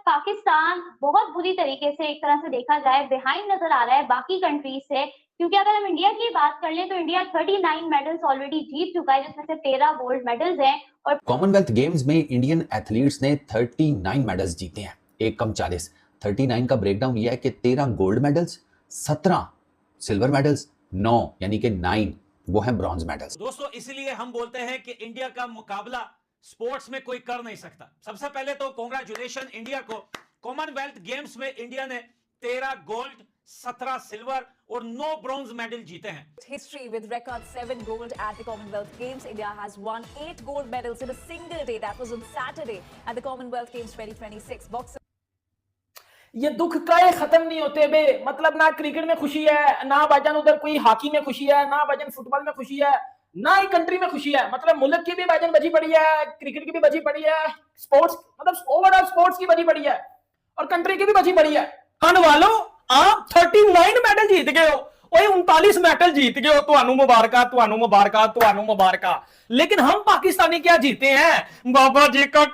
पाकिस्तान बहुत बुरी तरीके से एक तरह से देखा जाए बिहाइंड नजर आ रहा है बाकी कंट्रीज से, क्योंकि अगर हम इंडिया की बात कर लें तो इंडिया 39 मेडल्स ऑलरेडी जीत चुका है, जिसमें से 13 गोल्ड मेडल्स हैं। और कॉमनवेल्थ गेम्स में इंडियन एथलीट्स ने 39 मेडल्स जीते हैं, एक कम 40। 39 का ब्रेकडाउन यह है कि 13 गोल्ड मेडल्स, 17 सिल्वर मेडल्स, 9 यानी कि 9 वो हैं ब्रॉन्ज मेडल्स। दोस्तों, इसलिए हम बोलते हैं कि इंडिया का मुकाबला स्पोर्ट्स में कोई कर नहीं सकता। सबसे पहले तो कांग्रेचुलेशन इंडिया को। कॉमनवेल्थ गेम्स में इंडिया ने 13 गोल्ड, 17 सिल्वर और 9 ब्रॉन्ज मेडल जीते हैं। History with record 7 gold at the Commonwealth Games. India has won 8 gold medals in a single day. That was on Saturday at the Commonwealth Games 2026. Boxer. ये दुख काहे खत्म नहीं होते बे। मतलब ना क्रिकेट में खुशी है, ना भाईजान उधर कोई हॉकी में खुशी है, ना भाईजान फुटबॉल में खुशी है, ना ही कंट्री में खुशी है। मतलब मुल्क की भी भाईजान बजी पड़ी है, क्रिकेट की भी बजी पड़ी है, स्पोर्ट्स मतलब ओवरऑल स्पोर्ट्स की बजी पड़ी है और कंट्री की भी बजी पड़ी है। खान वालों, आप 39 मेडल जीत गए हो, ओए 39 मेडल जीत गए हो, ਤੁਹਾਨੂੰ ਮੁਬਾਰਕਾਂ, ਤੁਹਾਨੂੰ ਮੁਬਾਰਕਾਂ, ਤੁਹਾਨੂੰ ਮੁਬਾਰਕਾਂ। लेकिन हम पाकिस्तानी क्या जीते हैं बाबा जी का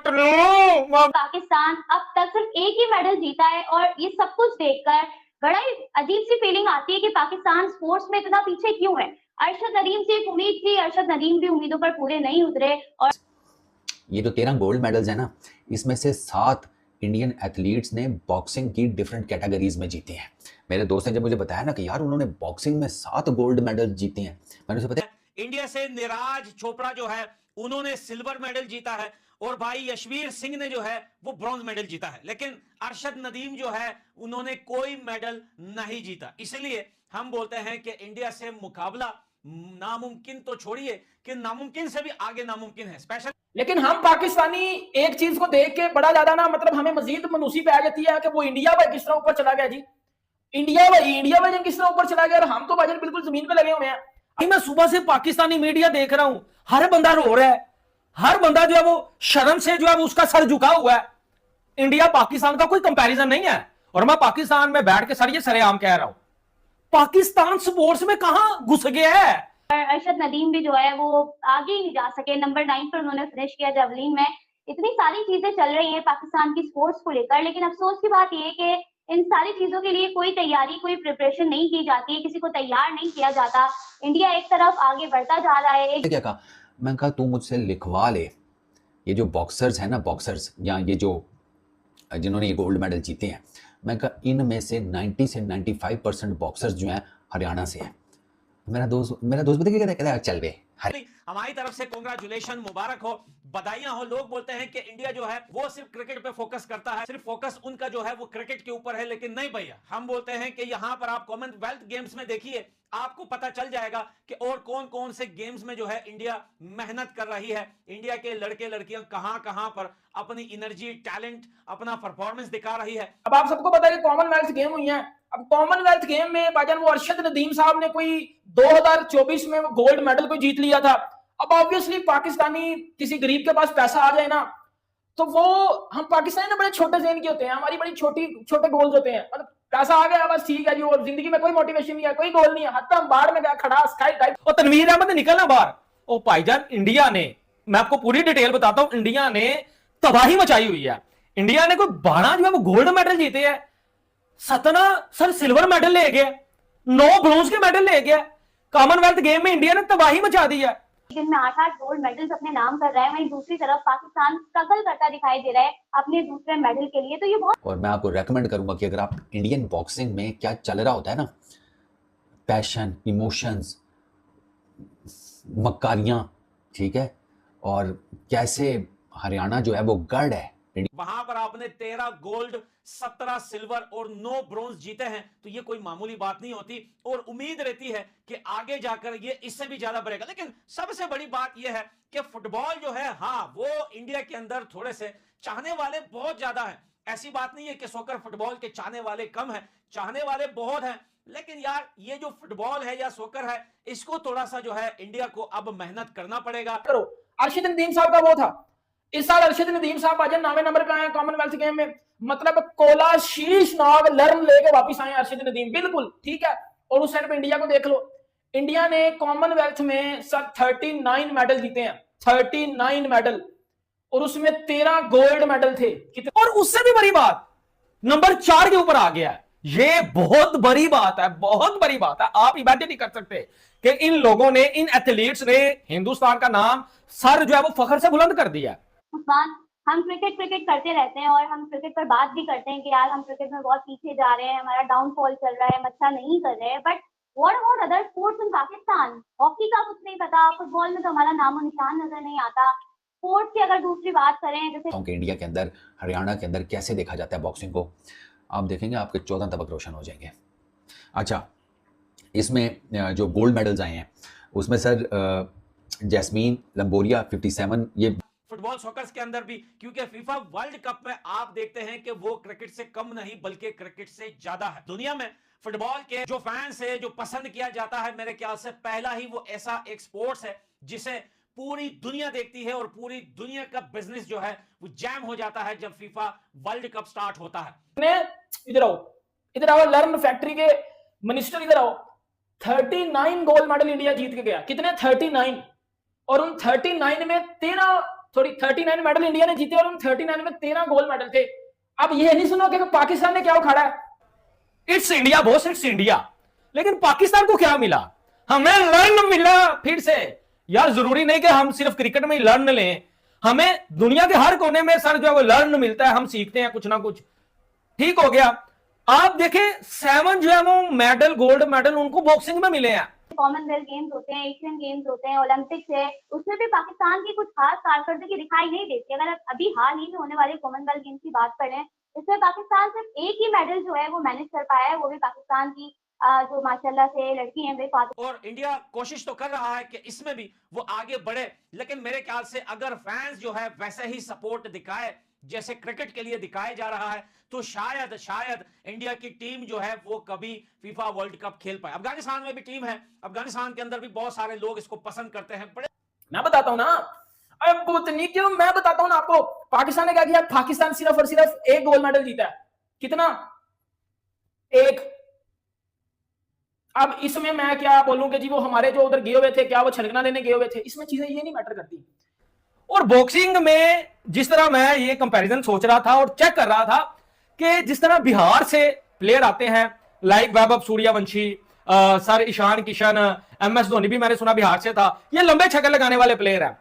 पाकिस्तान अब तक सिर्फ एक ही मेडल जीता है और ये सब कुछ देखकर बड़ा ही अजीब सी फीलिंग आती है कि पाकिस्तान स्पोर्ट्स में इतना पीछे क्यों है। अरशद नदीम से एक उम्मीद थी, अरशद नदीम भी उम्मीदों पर पूरे नहीं उतरे। और ये जो 13 गोल्ड मेडल्स हैं ना, इसमें से 7 इंडियन एथलीट्स ने बॉक्सिंग की डिफरेंट कैटेगरीज में जीते हैं। मेरे दोस्त ने जब मुझे बताया ना कि यार उन्होंने बॉक्सिंग में 7 गोल्ड मेडल जीते हैं, मैंने उसे बताया इंडिया से नीरज चोपड़ा जो है उन्होंने सिल्वर मेडल जीता है और भाई यशवीर सिंह ने जो है वो ब्रॉन्ज मेडल जीता है। लेकिन अरशद नदीम जो है उन्होंने कोई मेडल नहीं जीता। इसलिए हम बोलते हैं कि इंडिया से मुकाबला नामुमकिन तो छोड़िए कि नामुमकिन से भी आगे नामुमकिन है स्पेशल। लेकिन हम पाकिस्तानी एक चीज को देख के बड़ा ज्यादा ना मतलब हमें मजीद मनुसी पे आ जाती है कि वो इंडिया भाई किस तरह ऊपर चला गया जी। इंडिया भाई किस तरह ऊपर चला गया और हम तो भाई बिल्कुल जमीन पे लगे हुए हैं। मैं सुबह से पाकिस्तानी मीडिया देख रहा हूं, हर बंदा रो रहा है, हर बंदा जो है वो शर्म से जो है वो उसका सर झुका हुआ है। इंडिया पाकिस्तान का कोई कंपैरिजन नहीं है और मैं पाकिस्तान में बैठ के सर ये सरेआम कह रहा हूं, पाकिस्तान स्पोर्ट्स में कहां घुस गया है। अरशद नदीम भी जो है वो आगे ही नहीं जा सके, नंबर 9 पर उन्होंने फिनिश किया जेवलिन में। इतनी सारी चीजें चल रही हैं पाकिस्तान की स्पोर्ट्स को लेकर, लेकिन अफसोस की बात यह है कि इन सारी चीजों के लिए कोई तैयारी, कोई प्रिपरेशन नहीं की जाती है, किसी को तैयार नहीं किया जाता। इंडिया एक तरफ आगे बढ़ता जा रहा है। क्या कहा, मैं कहा तू मुझसे लिखवा ले ये जो बॉक्सर्स हैं ना, बॉक्सर्स या ये जो जिन्होंने ये गोल्ड मेडल जीते हैं, मैं कहा इनमें से 90 से 95% बॉक्सर्स जो हैं हरियाणा से हैं। मेरा दोस्त पता क्या कहता है, चल बे। हमारी तरफ से कांग्रेचुलेशन, मुबारक हो, बधाइयां हो। लोग बोलते हैं कि इंडिया जो है वो सिर्फ क्रिकेट पे फोकस करता है, सिर्फ फोकस उनका जो है वो क्रिकेट के ऊपर है, लेकिन नहीं भैया। हम बोलते हैं कि यहां पर आप कॉमनवेल्थ गेम्स में देखिए, आपको पता चल जाएगा कि और कौन कौन से गेम्स में जो है इंडिया मेहनत कर रही है। इंडिया के लड़के लड़कियां कहां कहां पर अपनी एनर्जी, टैलेंट, अपना परफॉर्मेंस दिखा रही है। अब आप सबको पता है कि कॉमनवेल्थ गेम हुई है। अब कॉमनवेल्थ गेम में भाईजान वो अरशद नदीम साहब ने कोई 2024 में गोल्ड मेडल को जीत लिया था। अब ऑब्वियसली पाकिस्तानी किसी गरीब के पास पैसा आ जाए ना, तो वो हम पाकिस्तानी ना बड़े छोटे ज़हन के होते हैं, हमारी बड़ी छोटे गोल्स होते हैं। मतलब पैसा आ गया बस ठीक है जी, और जिंदगी में कोई मोटिवेशन नहीं है, कोई गोल नहीं है, हत्ता बाहर में गया खड़ा स्काई टाइप। और तनवीर अहमद निकलना बाहर। ओ भाईजान, इंडिया ने, मैं आपको पूरी डिटेल बताता हूं, इंडिया ने तबाही मचाई हुई है। इंडिया ने कोई 12 जो है वो गोल्ड मेडल जीते हैं, 17 सर सिल्वर मेडल ले गया, 9 ब्रॉन्ज के मेडल ले गया। कॉमनवेल्थ गेम में इंडिया ने तबाही मचा दी है। जिनमें 8-8 गोल्ड मेडल्स अपने नाम कर रहा है, वहीं दूसरी तरफ पाकिस्तान स्ट्रगल करता दिखाई दे रहा है अपने दूसरे मेडल के लिए। तो ये बहुत, और मैं आपको रेकमेंड करूंगा कि अगर आप इंडियन बॉक्सिंग में क्या चल रहा होता है ना, पैशन, इमोशंस, मक्कारियां, ठीक है, और कैसे हरियाणा जो है वो गढ़ है। वहां पर आपने 13 गोल्ड, 17 सिल्वर और 9 ब्रॉन्ज जीते हैं, तो ये कोई मामूली बात नहीं होती और उम्मीद रहती है कि आगे जाकर ये इससे भी ज्यादा बढ़ेगा। लेकिन सबसे बड़ी बात यह है कि फुटबॉल जो है, हाँ, वो इंडिया के अंदर थोड़े से चाहने वाले बहुत ज्यादा हैं। ऐसी बात नहीं है कि सॉकर फुटबॉल के चाहने वाले कम हैं, चाहने वाले बहुत हैं। लेकिन यार ये जो फुटबॉल है या सॉकर है, इसको थोड़ा सा जो है इंडिया को अब मेहनत करना पड़ेगा। करो, अरशद नदीम साहब का वो था, इस साल अरशद नदीम साहब आज 9वें नंबर पे आए कॉमनवेल्थ गेम में। मतलब कोला शीश नाग लर्न लेके वापस आए अरशद नदीम, बिल्कुल ठीक है। और उस साइड पे इंडिया को देख लो, इंडिया ने कॉमनवेल्थ में सर 39 मेडल जीते हैं, 39 मेडल। और उसमें 13 गोल्ड मेडल थे। कितने? और उससे भी बड़ी बात, नंबर 4 के ऊपर आ गया है। ये बहुत बड़ी बात है, बहुत बड़ी बात है। आप इमेजिन नहीं कर सकते कि इन लोगों ने, इन एथलीट्स ने हिंदुस्तान का नाम, सर जो है वो फखर से बुलंद कर दिया। उस्मान, हम क्रिकेट करते रहते हैं और हम क्रिकेट पर बात भी करते हैं कि यार हम क्रिकेट में बहुत पीछे जा रहे हैं, हमारा डाउनफॉल चल रहा है, हम अच्छा नहीं कर रहे हैं। But what about other sports in Pakistan? Hockey का कुछ नहीं पता, फुटबॉल में तो हमारा नामो निशान नजर नहीं आता। स्पोर्ट्स की अगर दूसरी बात करें, जैसे इंडिया के अंदर, हरियाणा के अंदर कैसे देखा जाता है बॉक्सिंग को, आप देखेंगे आपके 14 तबक रोशन हो जाएंगे। अच्छा, इसमें जो गोल्ड मेडल्स आए हैं उसमें सर जैस्मीन लंबोरिया 57, ये फुटबॉल सॉकर्स के अंदर भी, क्योंकि फीफा वर्ल्ड कप में आप देखते हैं कि वो क्रिकेट से कम नहीं बल्कि क्रिकेट से ज्यादा है। दुनिया में फुटबॉल के जो फैंस है, जो पसंद किया जाता है, मेरे ख्याल से पहला ही वो ऐसा एक स्पोर्ट्स है जिसे पूरी दुनिया देखती है और पूरी दुनिया का बिजनेस जो है वो जैम हो जाता है जब फीफा वर्ल्ड कप स्टार्ट होता है। इधर आओ लर्न फैक्ट्री के मिनिस्टर, इधर आओ। 39 गोल्ड मेडल इंडिया जीत के गया। कितने? 39। और उन 39 में 39 मेडल इंडिया ने जीते और उन 39 में 13 गोल्ड मेडल थे। अब ये नहीं सुनो कि पाकिस्तान ने क्या उखाड़ा है। It's India boss, it's India. लेकिन पाकिस्तान को क्या मिला? हमें लर्न मिला फिर से। यार जरूरी नहीं कि हम सिर्फ क्रिकेट में ही लर्न लें, हमें दुनिया के हर कोने में सर जो है वो लर्न मिलता है, हम सीखते हैं कुछ ना कुछ। ठीक हो गया। आप देखें 7 जो है वो मेडल, गोल्ड मेडल उनको बॉक्सिंग में मिले हैं। कॉमनवेल्थ गेम्स होते हैं, एशियन गेम्स होते हैं, ओलंपिक्स है, उसमें भी पाकिस्तान की कुछ खास कारकर्दगी दिखाई नहीं देती। अगर आप अभी हाल ही में होने वाले कॉमनवेल्थ गेम्स की बात करें, इसमें पाकिस्तान सिर्फ एक ही मेडल जो है वो मैनेज कर पाया है, वो भी पाकिस्तान की जो माशाल्लाह से लड़की हैं वे। और इंडिया कोशिश तो कर रहा है कि इसमें भी वो आगे बढ़े, लेकिन मेरे ख्याल से अगर फैंस जो है वैसे ही सपोर्ट दिखाए जैसे क्रिकेट के लिए दिखाया जा रहा है, तो शायद इंडिया की टीम जो है वो कभी फीफा वर्ल्ड कप खेल पाए। अफगानिस्तान में भी टीम है, अफगानिस्तान के अंदर भी बहुत सारे लोग इसको पसंद करते हैं। बड़े मैं बताता हूं ना, अब उतनी क्यों, मैं बताता हूं ना आपको। पाकिस्तान ने क्या किया? पाकिस्तान सिर्फ और सिर्फ एक गोल्ड मेडल जीता है। कितना? एक। अब इसमें मैं क्या बोलूं कि जी वो हमारे जो उधर गए हुए थे, क्या वो छलकना लेने गए हुए थे? इसमें चीजें ये नहीं मैटर करती। और बॉक्सिंग में जिस तरह मैं ये कंपैरिजन सोच रहा था और चेक कर रहा था कि जिस तरह बिहार से प्लेयर आते हैं, like Vaibhav Suryavanshi, sir Ishan Kishan, MS Dhoni भी मैंने सुना बिहार से था, ये लंबे छक्के लगाने वाले प्लेयर हैं।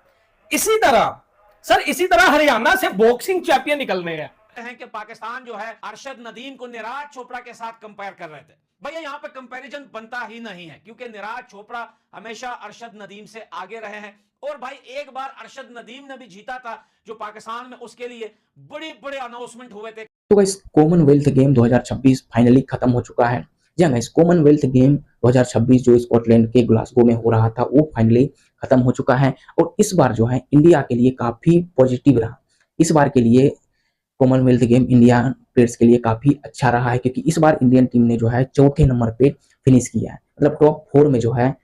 इसी तरह हरियाणा से बॉक्सिंग चैंपियन निकलने हैं कि पाकिस्तान जो है अरशद नदीम को निराज चोपड़ा के साथ कंपेयर कर रहे थे। भैया यहाँ पे कंपैरिजन बनता ही नहीं है, क्योंकि निराज चोपड़ा हमेशा अरशद नदीम से आगे रहे हैं। और भाई एक बार अरशद नदीम ने भी जीता था जो पाकिस्तान में, उसके लिए बड़े अनाउंसमेंट हुए थे। तो गाइस कॉमनवेल्थ गेम 2026 फाइनली खत्म हो चुका है। जी गाइस, कॉमनवेल्थ गेम 2026 जो स्कॉटलैंड के ग्लासगो में हो रहा था वो फाइनली खत्म हो चुका है। और इस बार जो है इंडिया के लिए काफी पॉजिटिव रहा। इस बार के लिए कॉमनवेल्थ गेम इंडिया प्लेयर्स के लिए काफी अच्छा रहा है, क्योंकि इस बार इंडियन टीम ने जो है 4थे नंबर पे फिनिश किया है। मतलब टॉप 4 में जो है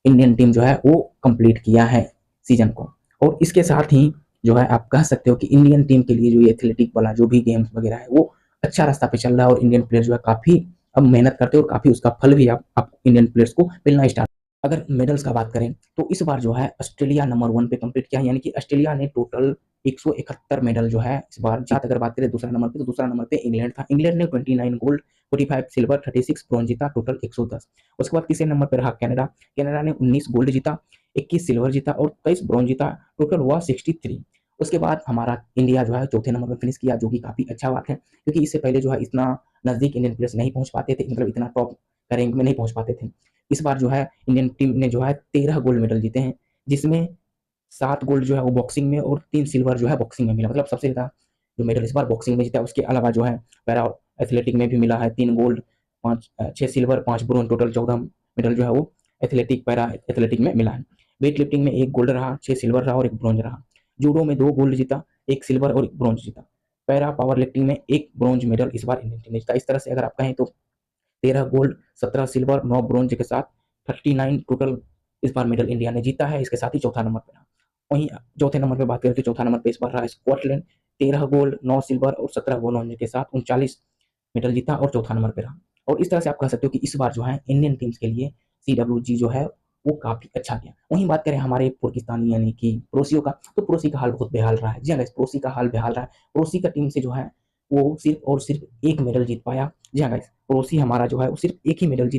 इंडियन टीम जो है वो कंप्लीट किया है सीजन को। और इसके साथ ही जो है आप कह सकते हो कि इंडियन टीम के लिए जो ये एथलेटिक वाला जो भी गेम्स वगैरह है वो अच्छा रास्ता पे चल रहा है। और इंडियन प्लेयर जो है काफी अब मेहनत करते हैं और काफी उसका फल भी आप इंडियन प्लेयर्स को मिलना स्टार्ट। अगर मेडल्स का बात करें तो इस बार जो है ऑस्ट्रेलिया नंबर 1 पे कंप्लीट किया है, यानी कि ऑस्ट्रेलिया ने टोटल 171 मेडल जो है इस बार जीता। अगर बात करें दूसरा नंबर पे, तो दूसरा नंबर पे इंग्लैंड था। इंग्लैंड ने 29 गोल्ड, 45 सिल्वर, 36 ब्रॉन्ज जीता, टोटल 110। उसके बाद तीसरे नंबर पे रहा कनाडा। कनाडा ने 19 गोल्ड जीता, 21 सिल्वर जीता और 23 ब्रॉन्ज जीता, टोटल हुआ 63। उसके बाद हमारा इंडिया जो है 4थे नंबर पर फिनिश किया, जो कि काफी अच्छा बात है, क्योंकि इससे पहले जो है इतना नजदीक इंडियन प्लेयर्स नहीं पहुंच पाते थे, मतलब इतना टॉप रैंक में नहीं पहुंच पाते थे। इस बार जो है इंडियन टीम ने जो है 13 गोल्ड मेडल जीते हैं, जिसमें 7 गोल्ड जो है वो बॉक्सिंग में और 3 सिल्वर जो है बॉक्सिंग में मिला। मतलब सबसे ज्यादा जो मेडल इस बार बॉक्सिंग में जीता है। उसके अलावा जो है पैरा एथलेटिक में भी मिला है 3 gold, 6 silver, 5 bronze, total 14 medal जो है वो एथलेटिक, पैरा एथलेटिक में मिला है। वेट लिफ्टिंग में 1 गोल्ड रहा, 6 सिल्वर रहा और 1 ब्रोंज रहा। जूडो में 2 गोल्ड जीता, 1 सिल्वर और 1 ब्रोंज जीता। पैरा पावर लिफ्टिंग में 1 ब्रोंज मेडल इस बार इंडियन टीम ने जीता। इस तरह से अगर आप कहें तो 13 गोल्ड, 17 सिल्वर, 9 ब्रोंज के साथ 39 टोटल इस बार मेडल इंडिया ने जीता है। इसके साथ ही 4था नंबर पर रहा। वहीं 4थे नंबर पर बात करें तो 4था नंबर पर इस बार रहा स्कॉटलैंड, 13 गोल्ड, 9 सिल्वर और 17 ब्रोंज के साथ 39 मेडल जीता और 4था नंबर पर रहा। और इस तरह से आप कह सकते हो कि इस बार जो है इंडियन टीम्स के लिए CWG जो है वो काफी अच्छा गया। वहीं बात करें हमारे पाकिस्तानी यानी कि पड़ोसियों का, तो पड़ोसी का हाल बहुत बेहाल रहा है। जी हाँ गाइस, पड़ोसी का हाल बेहाल रहा है। पड़ोसी का टीम से जो है वो सिर्फ और सिर्फ एक मेडल जीत पाया। जी हाँ गाइस, पड़ोसी हमारा जो है वो सिर्फ एक ही मेडल जीत